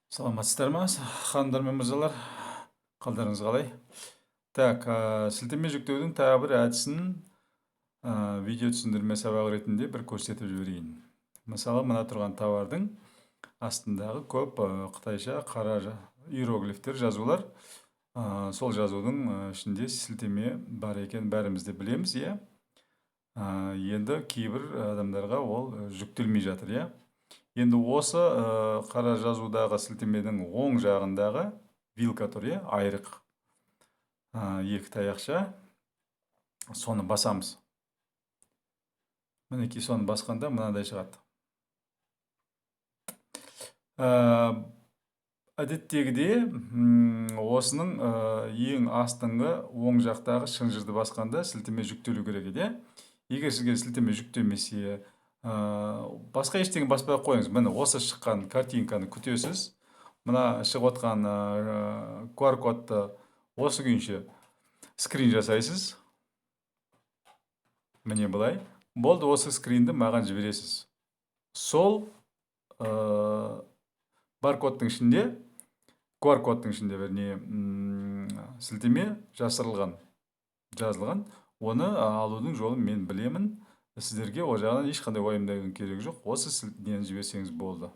Саламатсыздар ма, ханымдар мен мырзалар? Қалдарыңыз қалай? Так, сілтеме жүктеудің тағы бір әдісін видео түсіндірме сабағы ретінде бір көрсетіп жіберейін. Мысалы, мына тұрған товардың астындағы көп қытайша қара иероглифтер жазулар. Сол жазудың ішінде сілтеме бар екен, бәріміз де білеміз, иә. Енді кейбір адамдарға ол жүктелмей жатыр, иә. Енді осы қара жазудағы сілтеменің оң жағындағы вилка тұр, иә, айрық. Екі таяқша. Соны басамыз. Мінекей соны басқанда мынандай шығады. Әдеттегіде осының ең астыңғы оң жақтағы шынжырды басқанда сілтеме жүктелу керек еді. Егер сізге сілтеме жүктемесе, басқа ештеңе баспай қойыңыз. Міне осы шыққан картинканы күтесіз. Мына шығып отқан QR-кодты осы күйінше скрин жасайсыз. Міне былай. Болды, осы скринді маған жібересіз. Сол баркодтың ішінде, QR-кодтың ішінде сілтеме жазылған. Оны алудың жолын мен білемін. Сіздерге о жағынан ешқандай уайымдайтын керек жоқ. Осы сілтемені жіберсеңіз болды.